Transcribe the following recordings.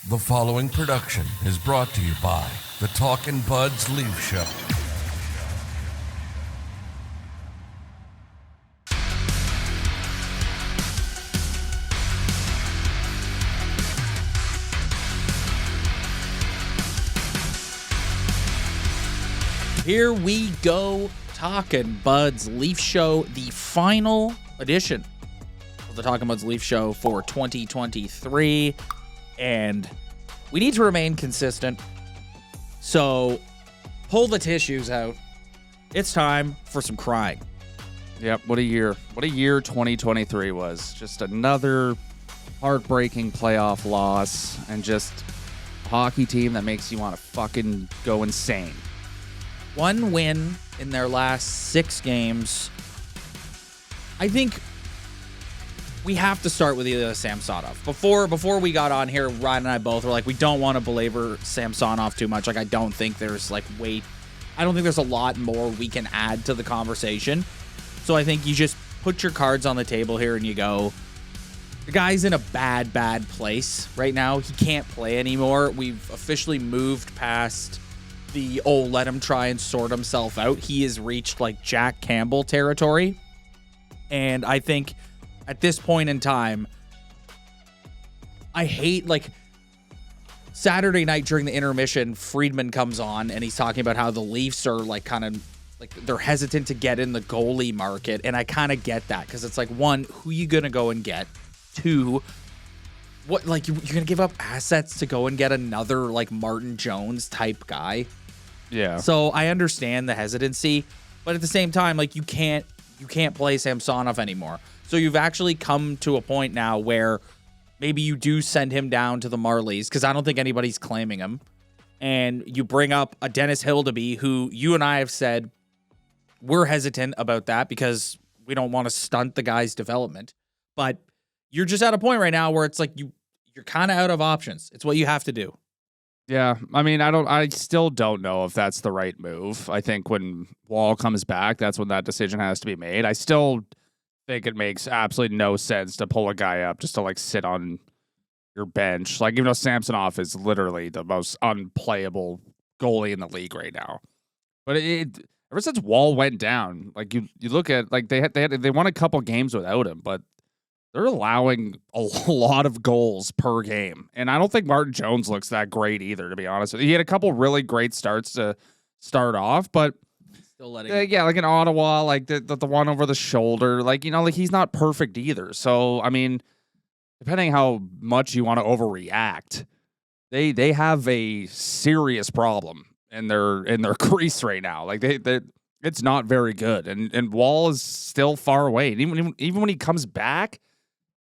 The following production is brought to you by the Talkin' Buds Leaf Show. Here we go, Talkin' Buds Leaf Show, the final edition of the Talkin' Buds Leaf Show for 2023, and we need to remain consistent, so pull the tissues out. It's time for some crying. Yep, what a year. What a year 2023 was. Just another heartbreaking playoff loss, and just a hockey team that makes you want to fucking go insane. One win in their last 6 games. I think we have to start with Ilya Samsonov. Before we got on here, Ryan and I both were like, we don't want to belabor Samsonov too much. Like, I don't think there's I don't think there's a lot more we can add to the conversation. So I think you just put your cards on the table here and you go, the guy's in a bad place right now. He can't play anymore. We've officially moved past the, let him try and sort himself out. He has reached like Jack Campbell territory. And I think at this point in time, I hate, Saturday night during the intermission, Friedman comes on and he's talking about how the Leafs are they're hesitant to get in the goalie market. And I kind of get that, because it's like, one, who you going to go and get? Two, what, you're going to give up assets to go and get another Martin Jones type guy? Yeah. So I understand the hesitancy, but at the same time, you can't play Samsonov anymore. So you've actually come to a point now where maybe you do send him down to the Marlies, because I don't think anybody's claiming him. And you bring up a Dennis Hildeby, who you and I have said we're hesitant about that because we don't want to stunt the guy's development. But you're just at a point right now where it's you're kind of out of options. It's what you have to do. Yeah, I mean, I still don't know if that's the right move. I think when Wall comes back, that's when that decision has to be made. I still think it makes absolutely no sense to pull a guy up just to sit on your bench. Even though Samsonov is literally the most unplayable goalie in the league right now. But ever since Wall went down, you look at they won a couple games without him, but they're allowing a lot of goals per game. And I don't think Martin Jones looks that great either, to be honest with you. He had a couple really great starts to start off, but still letting in Ottawa, the one over the shoulder, he's not perfect either. So, I mean, depending how much you want to overreact, they have a serious problem in their crease right now. It's not very good. And Wall is still far away. And even when he comes back,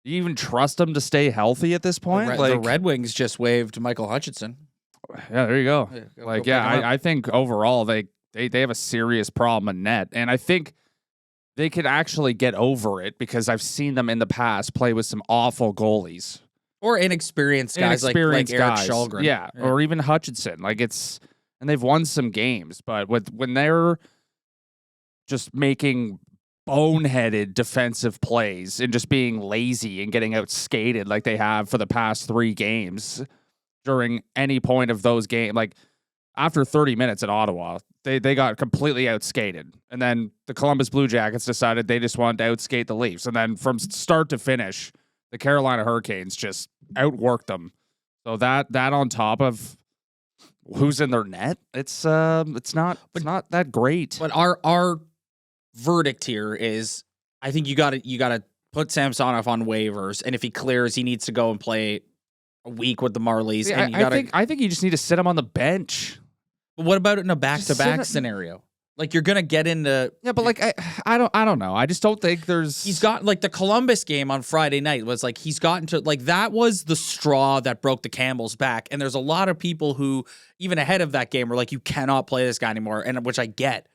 do you even trust him to stay healthy at this point? The Red Wings just waived Michael Hutchinson. Yeah, there you go. I think overall they have a serious problem in net. And I think they could actually get over it, because I've seen them in the past play with some awful goalies. Or inexperienced guys like Eric Källgren. Yeah, or even Hutchinson. And they've won some games, but when they're just making boneheaded defensive plays and just being lazy and getting outskated like they have for the past 3 games during any point of those games. After 30 minutes at Ottawa, they got completely outskated. And then the Columbus Blue Jackets decided they just wanted to outskate the Leafs. And then from start to finish, the Carolina Hurricanes just outworked them. So that on top of who's in their net, it's not that great. But our verdict here is, I think you got to put Samsonov on waivers, and if he clears, he needs to go and play a week with the Marlies. Yeah, and I think you just need to sit him on the bench. But what about it in a back-to-back scenario? You're gonna get into I don't know. I just don't think there's. He's got the Columbus game on Friday night was he's gotten to that was the straw that broke the camel's back, and there's a lot of people who even ahead of that game were you cannot play this guy anymore, and which I get.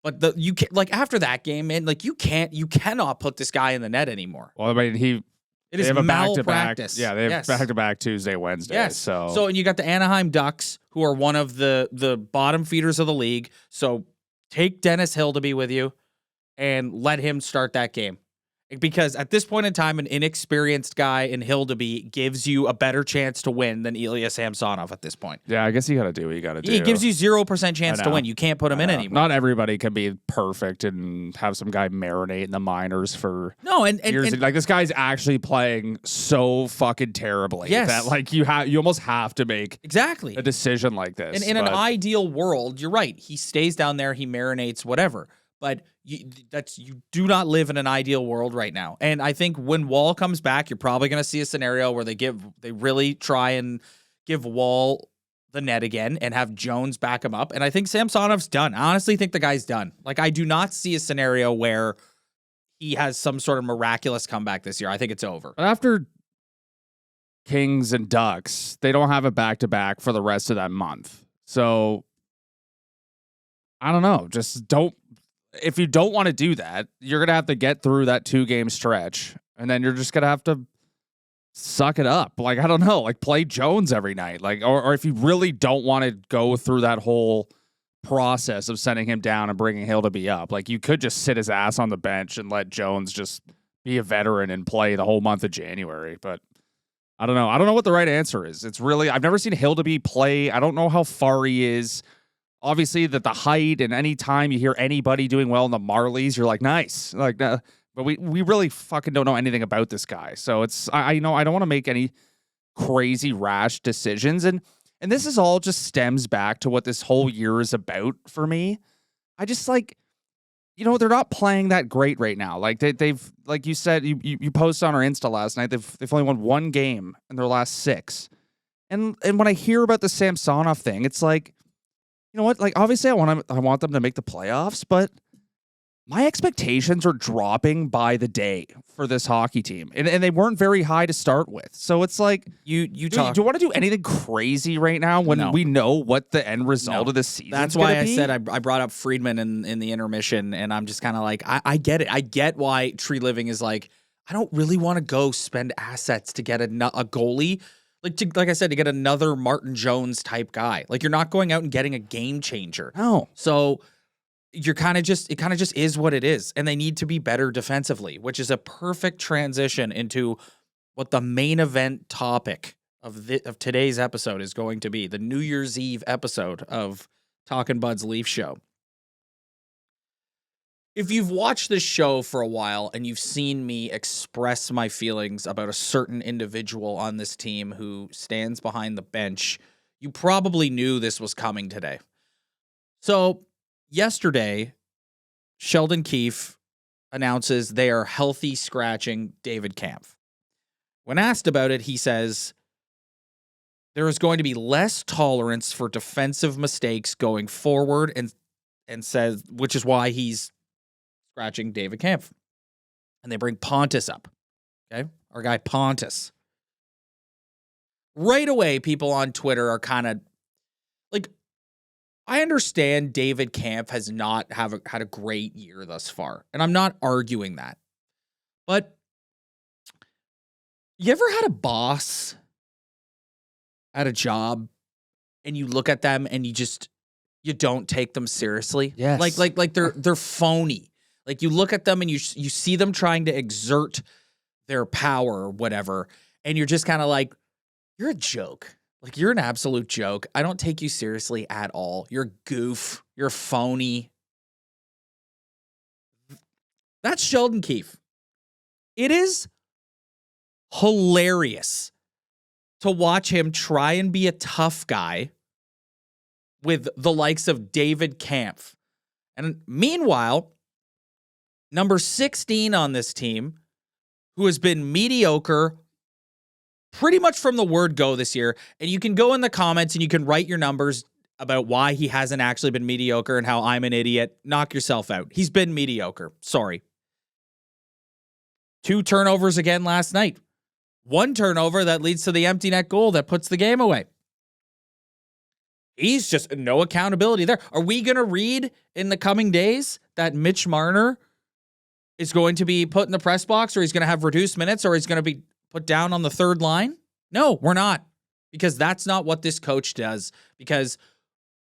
But you can after that game, man, you cannot put this guy in the net anymore. Well, I mean, it is malpractice. Yeah, they have back-to-back Tuesday, Wednesday. Yes. So and you got the Anaheim Ducks, who are one of the bottom feeders of the league. So take Dennis Hildeby with you and let him start that game. Because at this point in time, an inexperienced guy in Hildeby gives you a better chance to win than Ilya Samsonov at this point. Yeah, I guess you got to do what you got to do. He gives you 0% chance to win. You can't put him in anymore. Not everybody can be perfect and have some guy marinate in the minors for years. And like this guy's actually playing so fucking terribly that like you almost have to make exactly a decision like this. And in an ideal world, you're right. He stays down there, he marinates, whatever. But you do not live in an ideal world right now. And I think when Wall comes back, you're probably going to see a scenario where they really try and give Wall the net again and have Jones back him up. And I think Samsonov's done. I honestly think the guy's done. Like, I do not see a scenario where he has some sort of miraculous comeback this year. I think it's over. But after Kings and Ducks, they don't have a back-to-back for the rest of that month. So I don't know. Just don't. If you don't want to do that, you're going to have to get through that 2-game stretch, and then you're just going to have to suck it up. Like, I don't know, like play Jones every night. Like, or if you really don't want to go through that whole process of sending him down and bringing Hildeby up, like you could just sit his ass on the bench and let Jones just be a veteran and play the whole month of January. But I don't know. I don't know what the right answer is. It's really, I've never seen Hildeby play. I don't know how far he is. Obviously, that the height, and any time you hear anybody doing well in the Marlies, you're like, nice. Like, but we really fucking don't know anything about this guy. So it's, I know I don't want to make any crazy rash decisions. And this is all just stems back to what this whole year is about for me. I just like, they're not playing that great right now. Like they've, like you said, you posted on our Insta last night, they've only won 1 game in their last 6. And when I hear about the Samsonov thing, it's like, you know what? Like, obviously, I want them to make the playoffs, but my expectations are dropping by the day for this hockey team, and they weren't very high to start with. So it's like, do you want to do anything crazy right now when we know what the end result of this season? That's why I said I brought up Friedman in the intermission, and I'm just kind of like, I get it. I get why Tree Living is like, I don't really want to go spend assets to get a goalie. Like I said, to get another Martin Jones type guy. Like, you're not going out and getting a game changer. No. So it kind of just is what it is. And they need to be better defensively, which is a perfect transition into what the main event topic of today's episode is going to be, the New Year's Eve episode of Talkin' Bud's Leaf Show. If you've watched this show for a while and you've seen me express my feelings about a certain individual on this team who stands behind the bench, you probably knew this was coming today. So yesterday, Sheldon Keefe announces they are healthy scratching David Kampf. When asked about it, he says there is going to be less tolerance for defensive mistakes going forward, and says, which is why he's scratching David Kampf. And they bring Pontus up. Okay? Our guy Pontus. Right away, people on Twitter are kind of like, I understand David Kampf has not had a great year thus far, and I'm not arguing that. But you ever had a boss at a job and you look at them and you don't take them seriously? Yes. Like they're phony. Like, you look at them and you see them trying to exert their power or whatever, and you're just kind of like, you're a joke. Like, you're an absolute joke. I don't take you seriously at all. You're a goof. You're phony. That's Sheldon Keefe. It is hilarious to watch him try and be a tough guy with the likes of David Kampf. And meanwhile, number 16 on this team, who has been mediocre pretty much from the word go this year, and you can go in the comments and you can write your numbers about why he hasn't actually been mediocre and how I'm an idiot. Knock yourself out. He's been mediocre. Sorry. 2 turnovers again last night. 1 turnover that leads to the empty net goal that puts the game away. He's just no accountability there. Are we going to read in the coming days that Mitch Marner is going to be put in the press box, or he's going to have reduced minutes, or he's going to be put down on the 3rd line? No, we're not, because that's not what this coach does. Because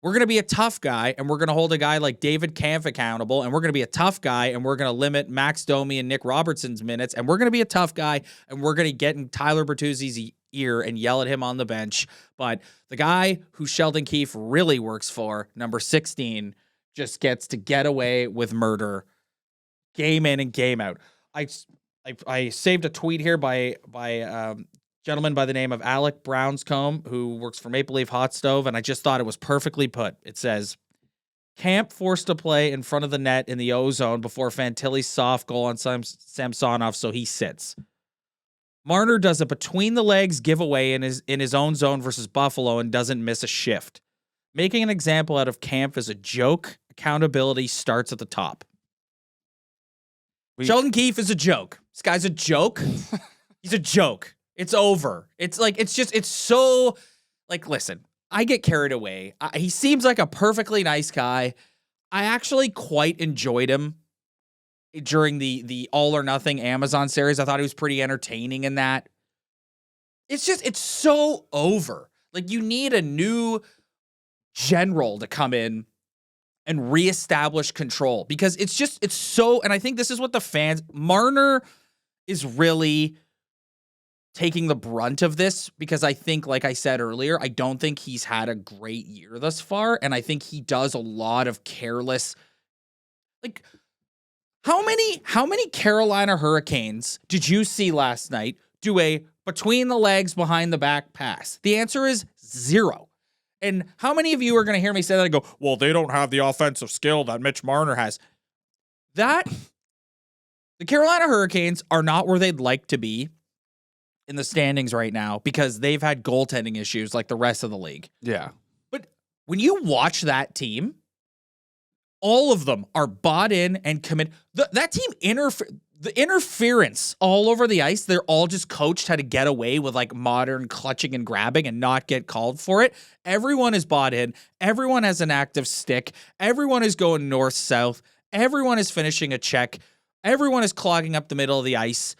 we're going to be a tough guy, and we're going to hold a guy like David Kampf accountable, and we're going to be a tough guy, and we're going to limit Max Domi and Nick Robertson's minutes, and we're going to be a tough guy, and we're going to get in Tyler Bertuzzi's ear and yell at him on the bench. But the guy who Sheldon Keefe really works for, number 16, just gets to get away with murder game in and game out. I saved a tweet here by gentleman by the name of Alec Brownscombe, who works for Maple Leaf Hot Stove, and I just thought it was perfectly put. It says, Camp forced to play in front of the net in the O-zone before Fantilli's soft goal on Samsonov, so he sits. Marner does a between-the-legs giveaway in his own zone versus Buffalo and doesn't miss a shift. Making an example out of Camp is a joke. Accountability starts at the top. Sheldon Keefe is a joke. This guy's a joke. He's a joke. It's over. It's so, listen, I get carried away. He seems like a perfectly nice guy. I actually quite enjoyed him during the All or Nothing Amazon series. I thought he was pretty entertaining in that. It's so over. You need a new general to come in and reestablish control, because it's so, and I think this is what the fans, Marner is really taking the brunt of this, because I think, like I said earlier, I don't think he's had a great year thus far, and I think he does a lot of careless, how many Carolina Hurricanes did you see last night do a between the legs, behind the back pass? The answer is 0. And how many of you are going to hear me say that and go, well, they don't have the offensive skill that Mitch Marner has? The Carolina Hurricanes are not where they'd like to be in the standings right now, because they've had goaltending issues like the rest of the league. Yeah. But when you watch that team, all of them are bought in and committed. That team the interference all over the ice, they're all just coached how to get away with modern clutching and grabbing and not get called for it. Everyone is bought in. Everyone has an active stick. Everyone is going north-south. Everyone is finishing a check. Everyone is clogging up the middle of the ice.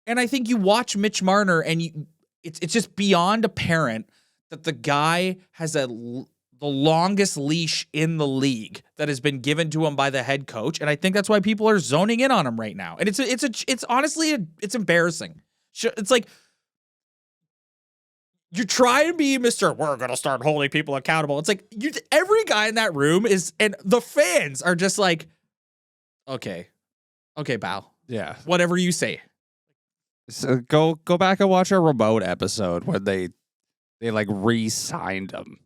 And I think you watch Mitch Marner, and it's just beyond apparent that the guy has the longest leash in the league that has been given to him by the head coach. And I think that's why people are zoning in on him right now. And it's honestly, it's embarrassing. It's like, you try and be Mr. We're going to start holding people accountable. It's like every guy in that room and the fans are just like, okay, pal. Yeah. Whatever you say. So go back and watch our remote episode when they re-signed him.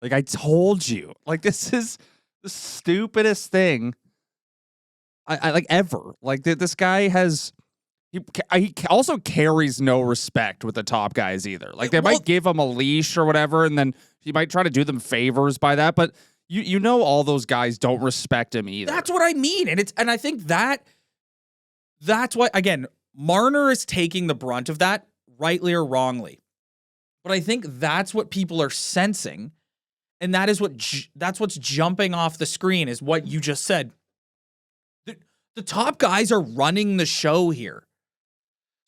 I told you, this is the stupidest thing I ever. This guy has, he also carries no respect with the top guys either. They might give him a leash or whatever, and then he might try to do them favors by that, but you know all those guys don't respect him either. That's what I mean, and I think that's why, again, Marner is taking the brunt of that, rightly or wrongly. But I think that's what people are sensing. And that is that's what's jumping off the screen, is what you just said. The top guys are running the show here.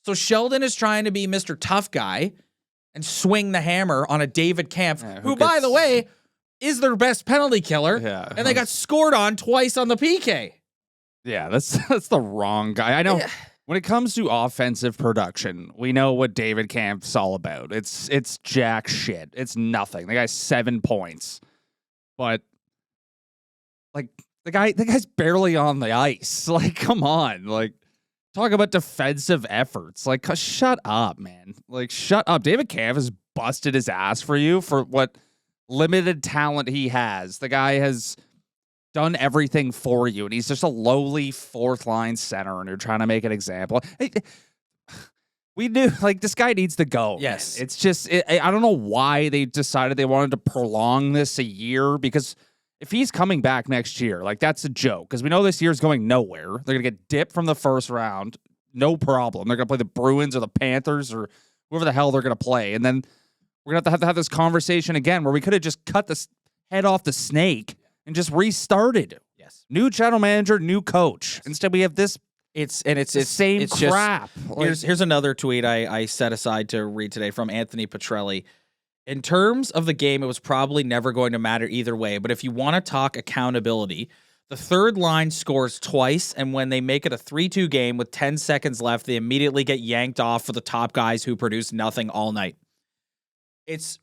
So Sheldon is trying to be Mr. Tough Guy and swing the hammer on a David Kampf, who by the way, is their best penalty killer. Yeah. And they got scored on twice on the PK. Yeah, that's the wrong guy. I know. Yeah. When it comes to offensive production, we know what David Kampf's all about. It's jack shit. It's nothing. The guy's 7 points. But the guy's barely on the ice. Come on. Talk about defensive efforts. Shut up, man. Shut up. David Kampf has busted his ass for you for what limited talent he has. The guy has done everything for you, and he's just a lowly fourth line center, and you're trying to make an example. We knew this guy needs to go. Yes. Man. It's just, I don't know why they decided they wanted to prolong this a year, because if he's coming back next year, that's a joke, because we know this year's going nowhere. They're going to get dipped from the first round. No problem. They're going to play the Bruins or the Panthers or whoever the hell they're going to play. And then we're going to have this conversation again where we could have just cut the head off the snake and just restarted. Yes. New general manager, new coach. Yes. Instead, we have this. It's the same crap. Here's another tweet I set aside to read today from Anthony Petrelli. in terms of the game, it was probably never going to matter either way. But if you want to talk accountability, the third line scores twice, and when they make it a 3-2 game with 10 seconds left, they immediately get yanked off for the top guys who produce nothing all night. It's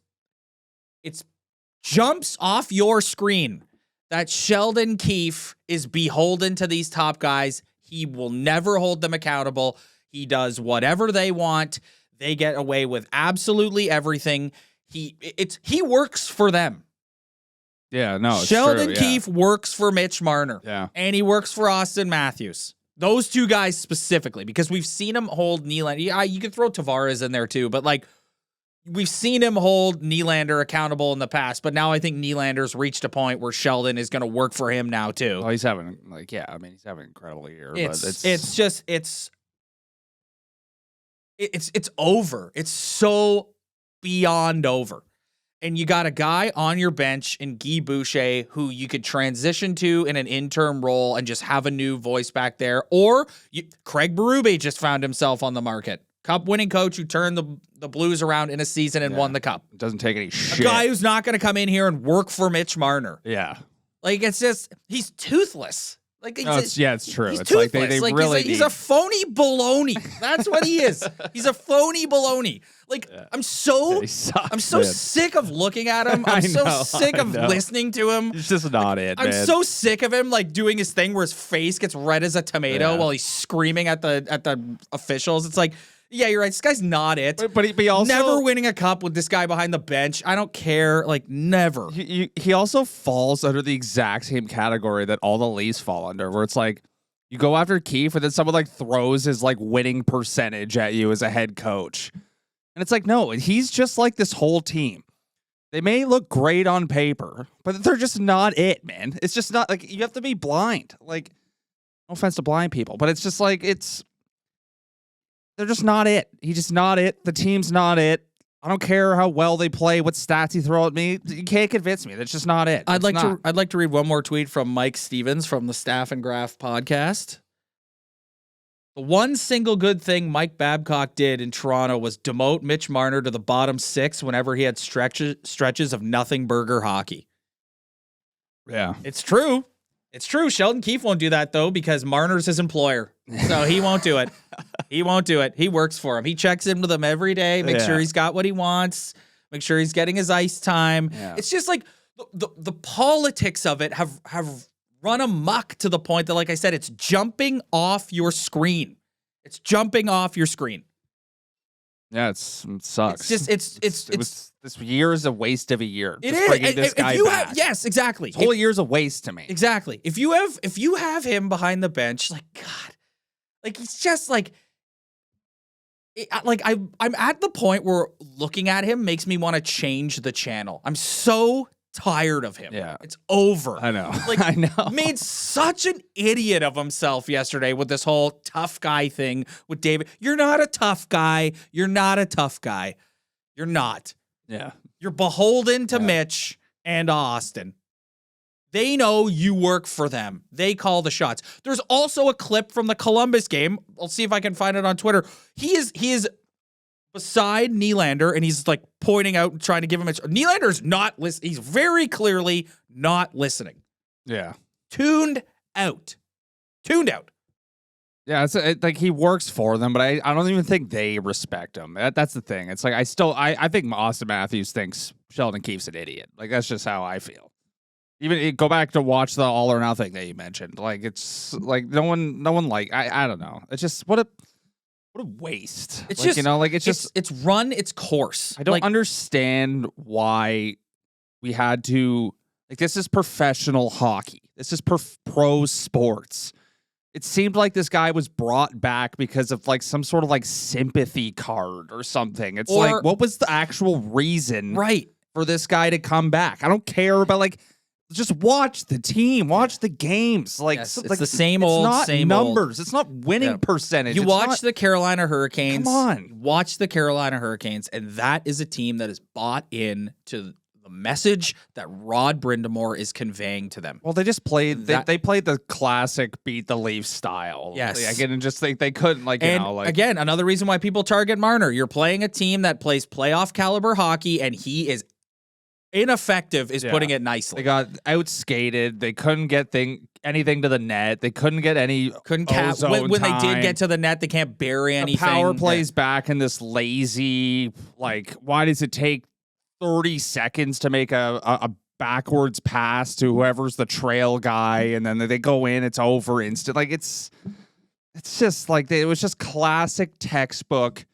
jumps off your screen that Sheldon Keefe is beholden to these top guys. He will never hold them accountable. He does whatever they want. They get away with absolutely everything. He works for them. Yeah, no, it's Sheldon true, yeah. Keefe works for Mitch Marner. Yeah. And he works for Austin Matthews. Those two guys specifically, because we've seen him hold Nylander. Yeah, you could throw Tavares in there too, but like we've seen him hold Nylander accountable in the past, but now I think Nylander's reached a point where Sheldon is going to work for him now too. Well, he's having he's having an incredible year. It's over. It's so beyond over. And you got a guy on your bench in Guy Boucher who you could transition to in an interim role and just have a new voice back there. Or Craig Berube just found himself on the market. Cup-winning coach who turned the Blues around in a season and won the Cup. Doesn't take any shit. A guy who's not going to come in here and work for Mitch Marner. Yeah. Like, it's just, he's toothless. Like, it's true. He's it's toothless. like they like really he's a phony baloney. That's what he is. He's a phony baloney. Like, I'm so sick of looking at him. I'm so sick of listening to him. It's just not it, man. I'm so sick of him like doing his thing where his face gets red as a tomato while he's screaming at the officials. It's like, yeah, you're right. This guy's not it. But he also never winning a cup with this guy behind the bench. I don't care. Like, never. He also falls under the exact same category that all the Leafs fall under, where it's like you go after Keefe and then someone like throws his like winning percentage at you as a head coach. And it's like, no, he's just like this whole team. They may look great on paper, but they're just not it, man. It's just not like you have to be blind. Like, no offense to blind people, but it's just like they're just not it. He's just not it. The team's not it. I don't care how well they play, what stats you throw at me. You can't convince me. That's just not it. I'd like to read one more tweet from Mike Stevens from the Staff and Graph podcast. The one single good thing Mike Babcock did in Toronto was demote Mitch Marner to the bottom six whenever he had stretches of nothing burger hockey. Yeah. It's true. It's true. Sheldon Keefe won't do that, though, because Marner's his employer. So he won't do it. He won't do it. He works for him. He checks in with him every day, make sure he's got what he wants, make sure he's getting his ice time. Yeah. It's just like the politics of it have run amok to the point that, like I said, it's jumping off your screen. It's jumping off your screen. Yeah, it sucks. This year is a waste of a year. It is. Bringing this guy back. Yes, exactly. This whole year's a waste to me. Exactly. If you have him behind the bench, like God, like he's just like I'm at the point where looking at him makes me want to change the channel. I'm so tired of him. Yeah. It's over. I know. Like, I know. Made such an idiot of himself yesterday with this whole tough guy thing with David. You're not a tough guy. You're not a tough guy. You're not. Yeah. You're beholden to Mitch and Austin. They know you work for them. They call the shots. There's also a clip from the Columbus game. I'll see if I can find it on Twitter. He is beside Nylander, and he's like pointing out and trying to give him Nylander's not listening. He's very clearly not listening. Yeah. Tuned out. Yeah, it's like he works for them, but I don't even think they respect him. That's the thing. It's like I think Austin Matthews thinks Sheldon Keefe's an idiot. Like, that's just how I feel. Even go back to watch the All or Nothing that you mentioned. Like, it's like no one like I don't know. It's just what a waste. It's like, just it's run its course. I don't understand why we had to, like, this is professional hockey. This is pro sports. It seemed like this guy was brought back because of like some sort of like sympathy card or something. It's like, what was the actual reason for this guy to come back? I don't care about, like, just watch the team, watch the games. Like, yes, it's like the same old, same numbers. It's not winning percentage. You watch the Carolina Hurricanes. Come on. Watch the Carolina Hurricanes, and that is a team that is bought in to the message that Rod Brindamore is conveying to them. Well, they just played. That- They played the classic beat the Leafs style. Yes. Like, and just think they couldn't Again, another reason why people target Marner. You're playing a team that plays playoff caliber hockey, and he is ineffective. Is putting it nicely. They got outskated. They couldn't get anything to the net. They couldn't get any. Couldn't cap when they did get to the net. They can't bury anything. Power plays back in this lazy. Like, why does it take 30 seconds to make a backwards pass to whoever's the trail guy, and then they go in, it's over instant. Like, it's just like it was just classic textbook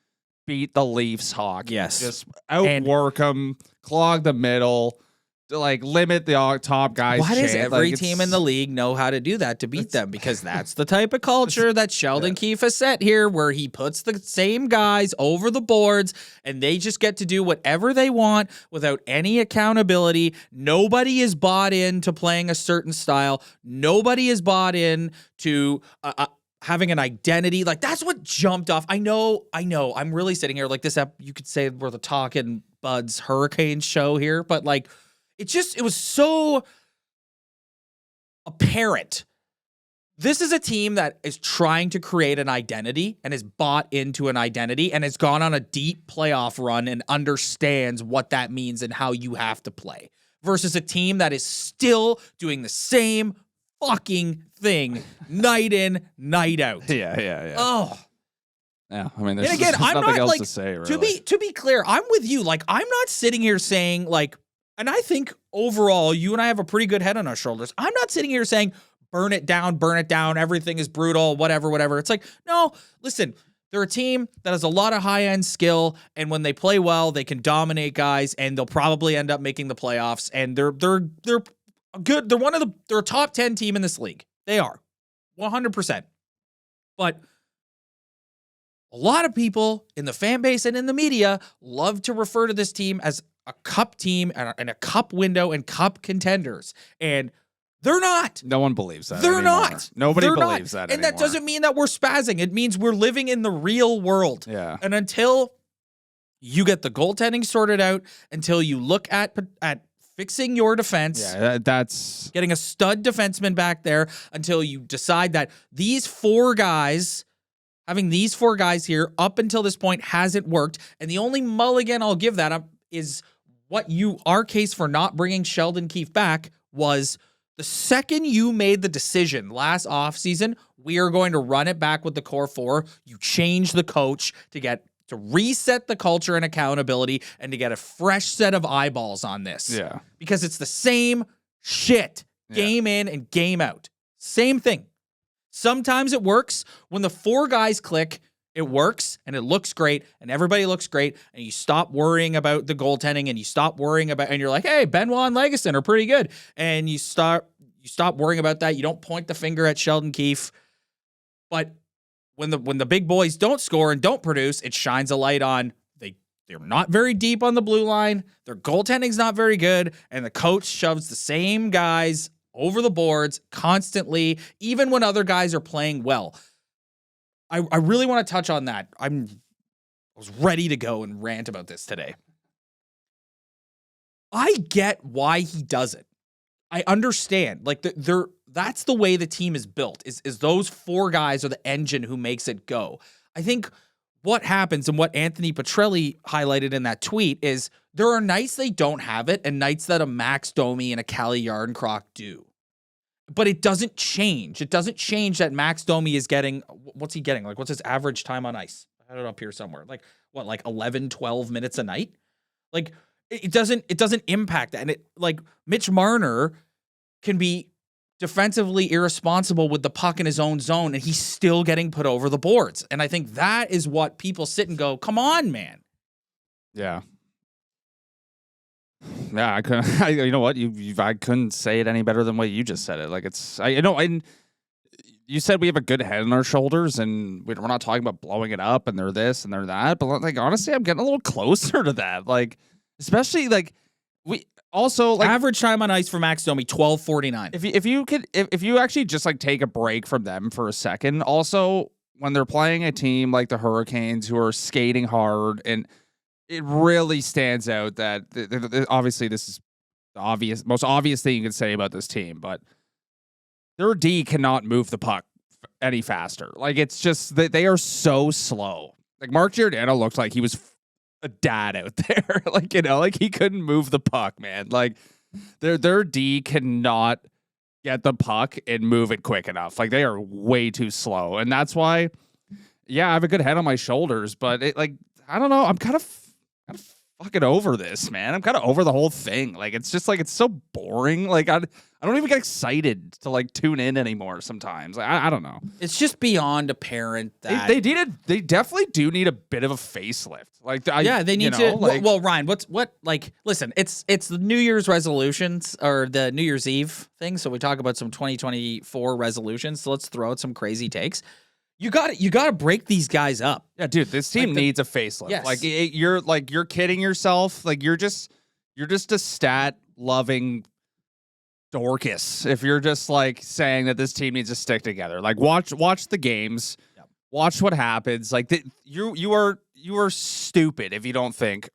beat the Leafs hockey. Yes. Just outwork them, clog the middle, to like limit the top guys. Why does every team in the league know how to do that to beat them? Because that's the type of culture that Sheldon Keefe has set here, where he puts the same guys over the boards and they just get to do whatever they want without any accountability. Nobody is bought into playing a certain style. Nobody is bought in to having an identity. Like, that's what jumped off. I know. I'm really sitting here like this. You could say we're the Talking Buds Hurricane show here, but like, it was so apparent. This is a team that is trying to create an identity and is bought into an identity and has gone on a deep playoff run and understands what that means and how you have to play, versus a team that is still doing the same fucking thing night in, night out. Yeah. Oh. Yeah, I mean, there's, and again, there's I'm nothing not else like to say. Really. To be clear, I'm with you. Like, I'm not sitting here saying like, and I think overall, you and I have a pretty good head on our shoulders. I'm not sitting here saying burn it down, everything is brutal, whatever. It's like, no, listen, they're a team that has a lot of high end skill, and when they play well, they can dominate guys, and they'll probably end up making the playoffs. And they're good. They're a top 10 team in this league. They are 100%. But a lot of people in the fan base and in the media love to refer to this team as a cup team and a cup window and cup contenders. And they're not. No one believes that. They're anymore. not. Nobody They're believes not. that And anymore. that doesn't mean that we're spazzing. It means we're living in the real world. Yeah. And until you get the goaltending sorted out, until you look at fixing your defense. Yeah, that's getting a stud defenseman back there, until you decide that having these four guys here up until this point hasn't worked. And the only mulligan I'll give that up is our case for not bringing Sheldon Keefe back was the second you made the decision last offseason, we are going to run it back with the core four. You change the coach to reset the culture and accountability and to get a fresh set of eyeballs on this. Yeah. Because it's the same shit game in and game out. Same thing. Sometimes it works. When the four guys click, it works and it looks great and everybody looks great, and you stop worrying about the goaltending and you stop worrying about, and you're like, hey, Benoit and Legason are pretty good. And you stop worrying about that. You don't point the finger at Sheldon Keefe. But when the big boys don't score and don't produce, it shines a light on they're not very deep on the blue line. Their goaltending's not very good, and the coach shoves the same guys over the boards constantly, even when other guys are playing well. I really want to touch on that. I was ready to go and rant about this today. I get why he does it. I understand. Like, that's the way the team is built, is those four guys are the engine who makes it go. I think what happens, and what Anthony Petrelli highlighted in that tweet, is there are nights they don't have it and nights that a Max Domi and a Calle Yardencroc do. But it doesn't change. It doesn't change that Max Domi is getting, what's he getting? Like, what's his average time on ice? I had it up here somewhere. Like, what, like 11, 12 minutes a night? Like, it doesn't impact that. And it, like, Mitch Marner can be defensively irresponsible with the puck in his own zone, and he's still getting put over the boards. And I think that is what people sit and go, come on, man. Yeah. Yeah, I couldn't. You know what? I couldn't say it any better than what you just said it. Like, it's, and you said we have a good head on our shoulders, and we're not talking about blowing it up, and they're this and they're that. But like, honestly, I'm getting a little closer to that. Like, especially like we also like average time on ice for Max Domi, 12:49. If you actually just like take a break from them for a second. Also, when they're playing a team like the Hurricanes who are skating hard, and it really stands out that obviously this is the most obvious thing you can say about this team, but their D cannot move the puck any faster. Like, it's just that they are so slow. Like, Mark Giordano looked like he was a dad out there. Like, like he couldn't move the puck, man. Like, their D cannot get the puck and move it quick enough. Like, they are way too slow. And that's why, yeah, I have a good head on my shoulders, but I don't know. I'm kind of fucking over this, man. I'm kind of over the whole thing. Like, it's just like, it's so boring. Like, I don't even get excited to like tune in anymore sometimes. Like, I don't know. It's just beyond apparent that they definitely do need a bit of a facelift. Like, they need to. Well, Ryan, listen, it's the New Year's resolutions or the New Year's Eve thing. So we talk about some 2024 resolutions. So let's throw out some crazy takes. You got to break these guys up. Yeah, dude, this team needs a facelift. Yes. Like, you're kidding yourself. Like, you're just a stat loving Dorcas if you're just like saying that this team needs to stick together. Like, watch the games, watch what happens. Like, you are stupid if you don't think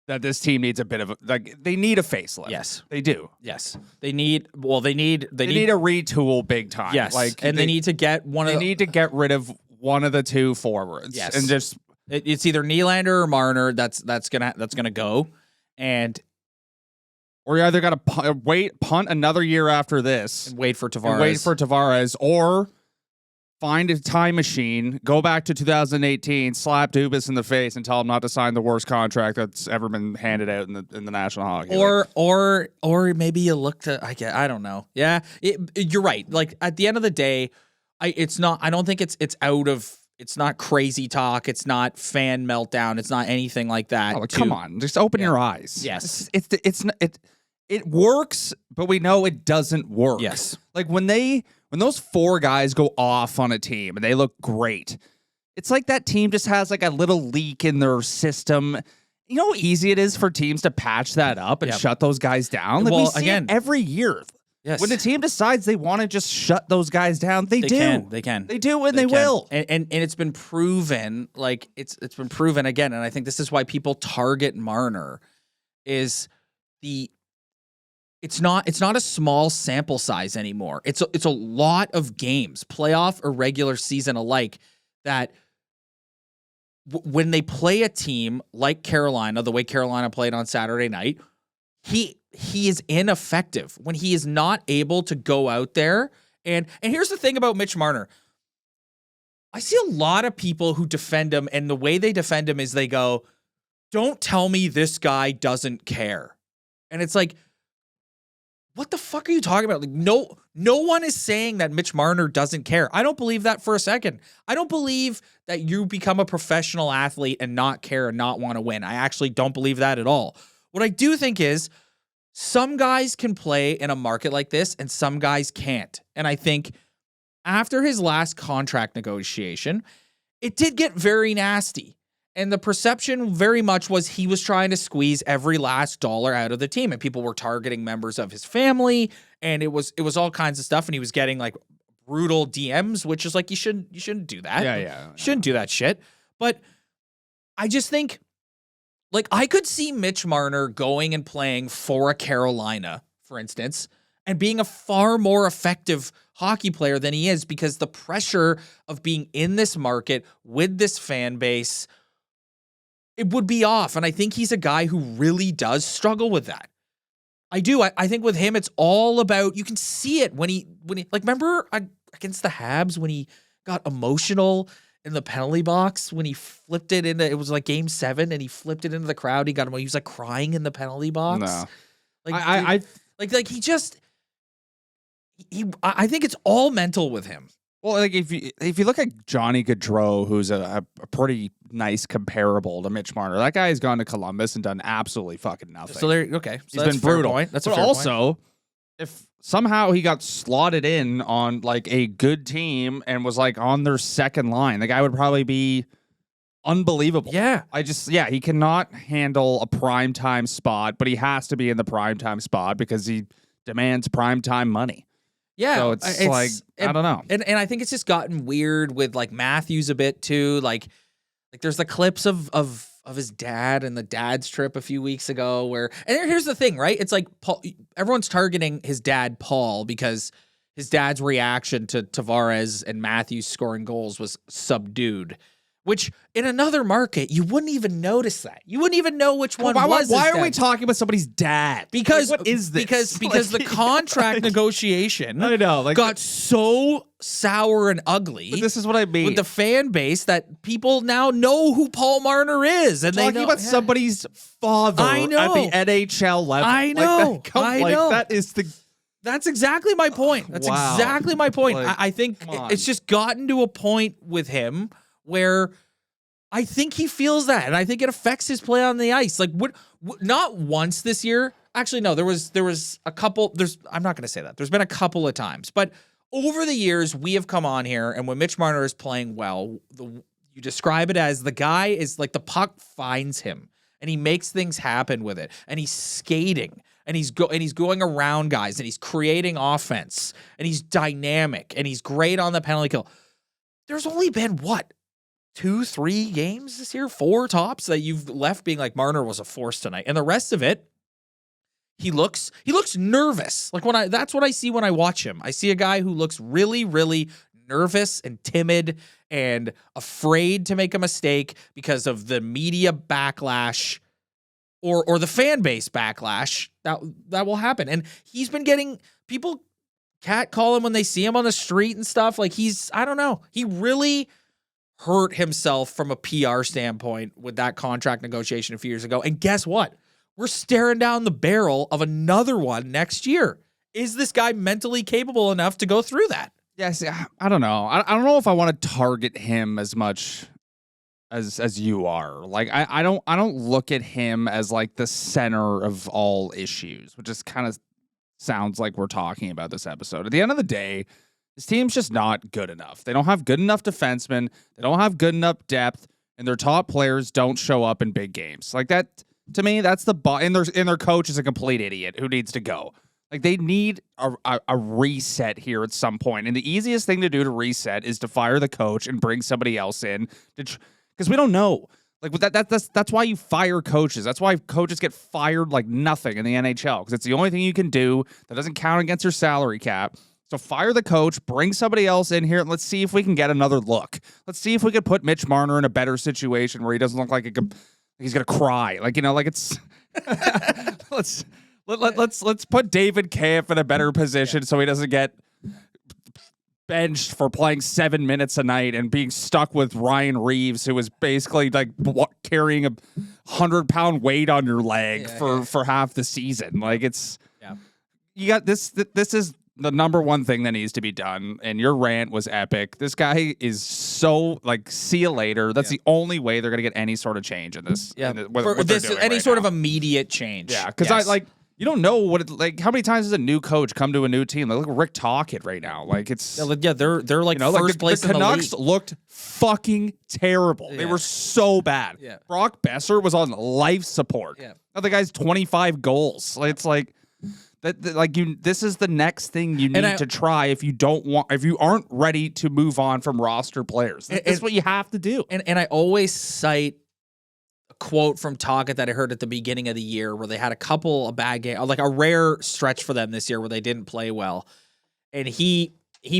that this team needs a bit of they need a facelift. Yes, they do. Yes, they need a retool big time. Yes, like, and they need to get need to get rid of one of the two forwards. Yes, and just it's either Nylander or Marner that's gonna go, and or you either got to punt another year after this, and wait for Tavares, or find a time machine, go back to 2018, slap Dubas in the face, and tell him not to sign the worst contract that's ever been handed out in the National Hockey League. Or maybe you look to I don't know. Yeah, you're right. Like, at the end of the day, I don't think it's not crazy talk. It's not fan meltdown. It's not anything like that. Oh, come on, just open your eyes. Yes, it works, but we know it doesn't work. Yes, like when those four guys go off on a team and they look great, it's like that team just has like a little leak in their system. You know how easy it is for teams to patch that up and shut those guys down? Like, we see it every year. Yes. When the team decides they want to just shut those guys down, they do. They can. They do, and they will. And it's been proven, like, it's been proven again, and I think this is why people target Marner, is it's not a small sample size anymore. It's a lot of games, playoff or regular season alike, that when they play a team like Carolina, the way Carolina played on Saturday night, he is ineffective when he is not able to go out there. And here's the thing about Mitch Marner. I see a lot of people who defend him, and the way they defend him is they go, "Don't tell me this guy doesn't care." And it's like, what the fuck are you talking about? Like, no one is saying that Mitch Marner doesn't care. I don't believe that for a second. I don't believe that you become a professional athlete and not care and not want to win. I actually don't believe that at all. What I do think is some guys can play in a market like this and some guys can't. And I think after his last contract negotiation, it did get very nasty. And the perception very much was he was trying to squeeze every last dollar out of the team, and people were targeting members of his family, and it was all kinds of stuff. And he was getting like brutal DMs, which is like, you shouldn't do that. Yeah. You shouldn't do that shit. But I just think, like, I could see Mitch Marner going and playing for a Carolina, for instance, and being a far more effective hockey player than he is, because the pressure of being in this market with this fan base, it would be off. And I think he's a guy who really does struggle with that. I do. I think with him, it's all about, you can see it when he like, remember against the Habs when he got emotional in the penalty box, when he flipped it into, it was like Game 7 and he flipped it into the crowd. He was like crying in the penalty box. No. Like, I think it's all mental with him. Well, like if you look at Johnny Gaudreau, who's a pretty nice comparable to Mitch Marner, that guy has gone to Columbus and done absolutely fucking nothing. So okay, he's been brutal. That's but a fair also, point. if somehow he got slotted in on like a good team and was like on their second line, the guy would probably be unbelievable. Yeah, he cannot handle a primetime spot, but he has to be in the primetime spot because he demands primetime money. Yeah, so it's like, I don't know. And I think it's just gotten weird with like Matthews a bit too. Like there's the clips of his dad and the dad's trip a few weeks ago and here's the thing, right? It's like Paul, everyone's targeting his dad, Paul, because his dad's reaction to Tavares and Matthews scoring goals was subdued, which in another market, you wouldn't even notice that. You wouldn't even know which one was. Why his are we dad. talking about somebody's dad? Because what is this? Because the contract negotiation I know, got so sour and ugly. But this is what I mean. With the fan base that people now know who Paul Marner is. And talking they know, about somebody's father I know. at the NHL level. I know. I know. That is the... That's exactly my point. That's Wow. exactly my point. Like, I think come it's on. just gotten to a point with him where I think he feels that, and I think it affects his play on the ice. Like, not once this year. Actually, no. There was a couple. I'm not going to say that. There's been a couple of times, but over the years, we have come on here, and when Mitch Marner is playing well, you describe it as the guy is like the puck finds him, and he makes things happen with it, and he's skating. And he's going around guys, and he's creating offense, and he's dynamic, and he's great on the penalty kill. There's only been 2-3 games this year, 4 tops that you've left being like Marner was a force tonight, and the rest of it, he looks nervous. Like that's what I see when I watch him. I see a guy who looks really, really nervous and timid and afraid to make a mistake because of the media backlash. Or the fan base backlash that will happen. And he's been getting people catcall him when they see him on the street and stuff. Like I don't know. He really hurt himself from a PR standpoint with that contract negotiation a few years ago. And guess what? We're staring down the barrel of another one next year. Is this guy mentally capable enough to go through that? Yes, I don't know. I don't know if I want to target him as much as you are. Like I don't look at him as like the center of all issues, which just kind of sounds like we're talking about this episode. At the end of the day, this team's just not good enough. They don't have good enough defensemen, they don't have good enough depth, and their top players don't show up in big games. Like that, to me, that's and their coach is a complete idiot who needs to go. Like they need a reset here at some point. And the easiest thing to do to reset is to fire the coach and bring somebody else in because we don't know. Like that's why you fire coaches. That's why coaches get fired like nothing in the NHL, because it's the only thing you can do that doesn't count against your salary cap. So fire the coach, bring somebody else in here, and let's see if we can get another look. Let's see if we could put Mitch Marner in a better situation where he doesn't look like he's gonna cry. Like, like it's let's put David Kampf in a better position so he doesn't get benched for playing 7 minutes a night and being stuck with Ryan Reeves, who was basically like carrying a 100-pound weight on your leg for half the season. Like you got this is the number one thing that needs to be done. And your rant was epic. This guy is so like, see you later. That's the only way they're going to get any sort of change in this. Yeah. What they're doing any right sort now. of immediate change. Yeah. Cause you don't know like how many times does a new coach come to a new team? Like, look at Rick Tocchet right now. Like it's they're like first place the in the Canucks league. looked fucking terrible. Yeah. They were so bad. Yeah. Brock Besser was on life support. Yeah. Now the guy's 25 goals. It's like this is the next thing you need to try if you aren't ready to move on from roster players. That's what you have to do. And I always cite a quote from Tocchet that I heard at the beginning of the year where they had a couple of bad games, like a rare stretch for them this year where they didn't play well. And he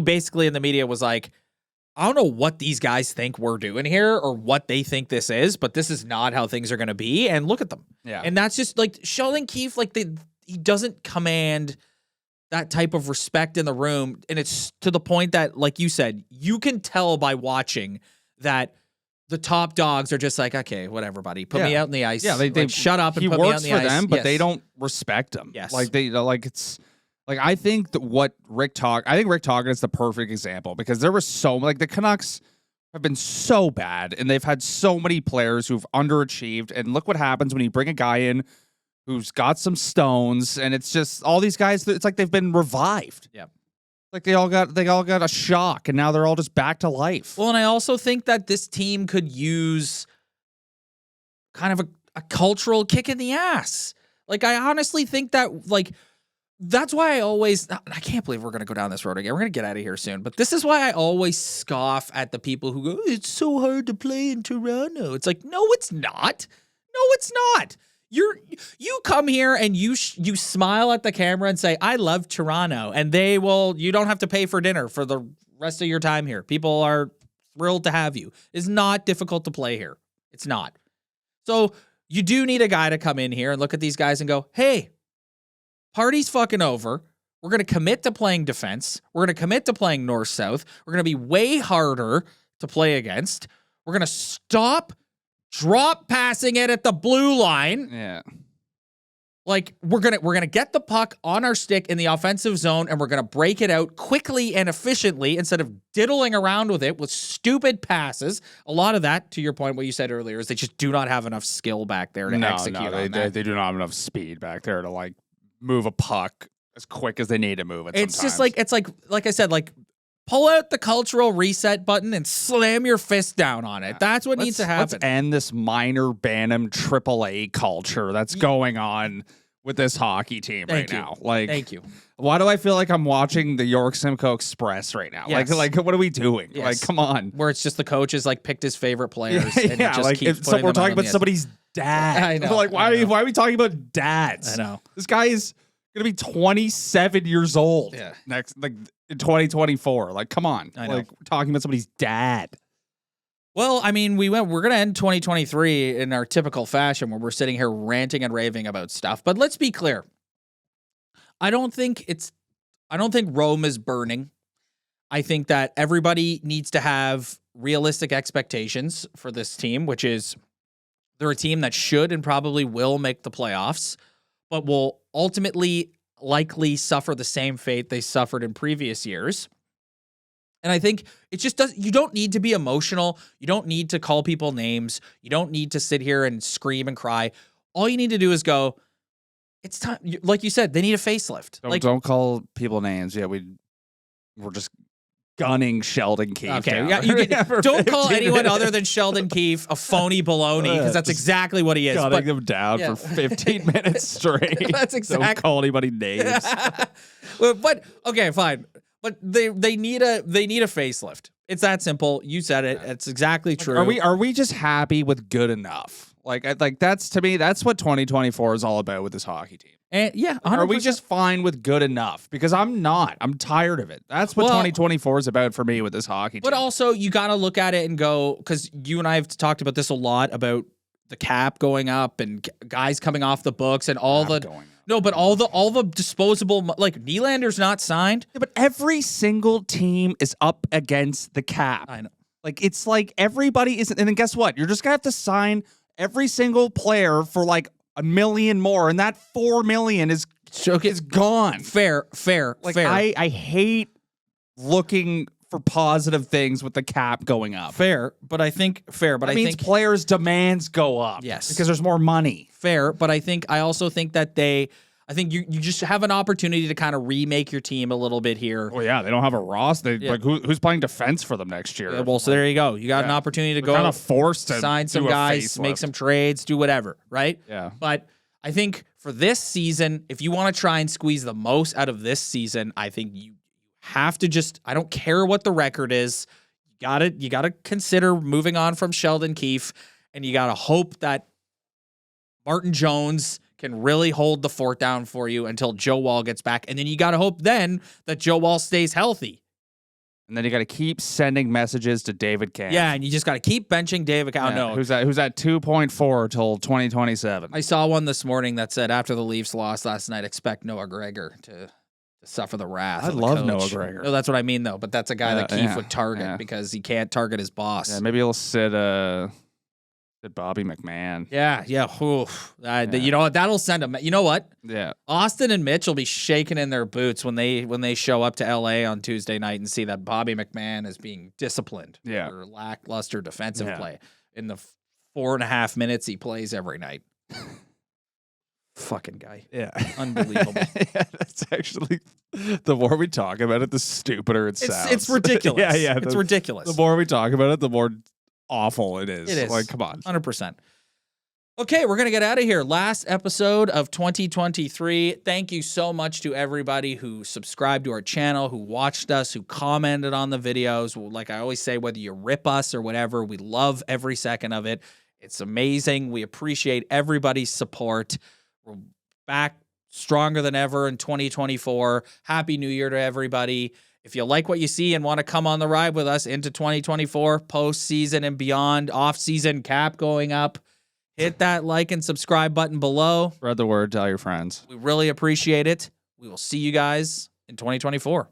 basically in the media was like, I don't know what these guys think we're doing here or what they think this is, but this is not how things are going to be. And look at them. Yeah. And that's just like Sheldon Keefe, like he doesn't command that type of respect in the room. And it's to the point that, like you said, you can tell by watching that the top dogs are just like, okay, whatever, buddy. Put me out in the ice. Yeah, they shut up and he put me out works in the for ice. them, but Yes. they don't respect him. Yes. Like it's like I think that Rick Tocchet is the perfect example, because there was the Canucks have been so bad and they've had so many players who've underachieved, and look what happens when you bring a guy in who's got some stones, and it's just all these guys, it's like they've been revived. Yeah. Like they all got a shock, and now they're all just back to life. Well, and I also think that this team could use kind of a cultural kick in the ass. Like, I honestly think that, like, that's why I can't believe we're going to go down this road again. We're going to get out of here soon. But this is why I always scoff at the people who go, it's so hard to play in Toronto. It's like, no, it's not. No, it's not. You come here and you smile at the camera and say, I love Toronto. And you don't have to pay for dinner for the rest of your time here. People are thrilled to have you. It's not difficult to play here. It's not. So you do need a guy to come in here and look at these guys and go, hey, party's fucking over. We're going to commit to playing defense. We're going to commit to playing north-south. We're going to be way harder to play against. We're going to stop drop passing it at the blue line. Yeah. Like, we're going to get the puck on our stick in the offensive zone, and we're going to break it out quickly and efficiently instead of diddling around with it with stupid passes. A lot of that, to your point, what you said earlier, is they just do not have enough skill back there to execute on that. They do not have enough speed back there to, like, move a puck as quick as they need to move it. It's just like I said, like, pull out the cultural reset button and slam your fist down on it. That's what needs to happen. Let's end this minor Bantam AAA culture that's going on with this hockey team right now. Like, thank you. Why do I feel like I'm watching the York Simcoe Express right now? Yes. Like, what are we doing? Yes. Like, come on. Where it's just the coaches like picked his favorite players. And he just like keeps if we're putting them talking out on about the somebody's dad. I know. Like, why are we talking about dads? I know. This guy is gonna be 27 years old next, like in 2024. Like, come on. I know. Like, we're talking about somebody's dad. Well, I mean, we're going to end 2023 in our typical fashion where we're sitting here ranting and raving about stuff. But let's be clear. I don't think Rome is burning. I think that everybody needs to have realistic expectations for this team, which is they're a team that should and probably will make the playoffs, but will ultimately likely suffer the same fate they suffered in previous years. And I think it just you don't need to be emotional. You don't need to call people names. You don't need to sit here and scream and cry. All you need to do is go, it's time. Like you said, they need a facelift. Don't call people names. Yeah, we're just gunning Sheldon Keefe. Okay, down. Don't call anyone other than Sheldon Keefe a phony baloney, because that's exactly what he is. Gunning them down for 15 minutes straight. That's exactly. Don't call anybody names. But okay, fine. But they need a facelift. It's that simple. You said it. It's exactly true. Are we just happy with good enough? Like that's, to me, that's what 2024 is all about with this hockey team. And yeah, 100%. Are we just fine with good enough? Because I'm not. I'm tired of it. That's what 2024 is about for me with this hockey team. But also, you got to look at it and go, because you and I have talked about this a lot, about the cap going up and guys coming off the books and all the all the disposable, like, Nylander's not signed. Yeah, but every single team is up against the cap. I know. Like, it's like everybody isn't. And then guess what? You're just gonna have to sign every single player for like $1 million more, and that $4 million is gone. Fair. Like, I hate looking for positive things with the cap going up. But I think players' demands go up. Yes, because there's more money. Fair, but I also think that I think you just have an opportunity to kind of remake your team a little bit here. Well, yeah, they don't have a roster. Like, who's playing defense for them next year? Yeah, well, so there you go. You got an opportunity to go kind of forced to sign some guys, make some trades, do whatever, right? Yeah. But I think for this season, if you want to try and squeeze the most out of this season, I think you have to just, I don't care what the record is, you gotta consider moving on from Sheldon Keefe, and you gotta hope that Martin Jones can really hold the fort down for you until Joe Woll gets back. And then you got to hope then that Joe Woll stays healthy. And then you got to keep sending messages to David Kampf. Yeah, and you just got to keep benching David Kampf. Yeah, who's at 2.4 till 2027. I saw one this morning that said, after the Leafs lost last night, expect Noah Gregor to suffer the wrath. I love Noah Gregor. No, that's what I mean, though. But that's a guy that Keefe would target because he can't target his boss. Yeah, maybe he'll sit Bobby McMahon. Yeah. Oof. You know what? That'll send him. You know what? Yeah. Austin and Mitch will be shaking in their boots when they show up to LA on Tuesday night and see that Bobby McMahon is being disciplined for lackluster defensive play in the 4.5 minutes he plays every night. Fucking guy. Yeah. Unbelievable. Yeah, that's actually, the more we talk about it, the stupider it sounds. It's ridiculous. Yeah. It's ridiculous. The more we talk about it, the more awful it is. It is. Like, come on. 100%. Okay, we're going to get out of here. Last episode of 2023. Thank you so much to everybody who subscribed to our channel, who watched us, who commented on the videos. Like I always say, whether you rip us or whatever, we love every second of it. It's amazing. We appreciate everybody's support. We're back stronger than ever in 2024. Happy New Year to everybody. If you like what you see and want to come on the ride with us into 2024, postseason and beyond, off-season cap going up, hit that like and subscribe button below. Spread the word, tell your friends. We really appreciate it. We will see you guys in 2024.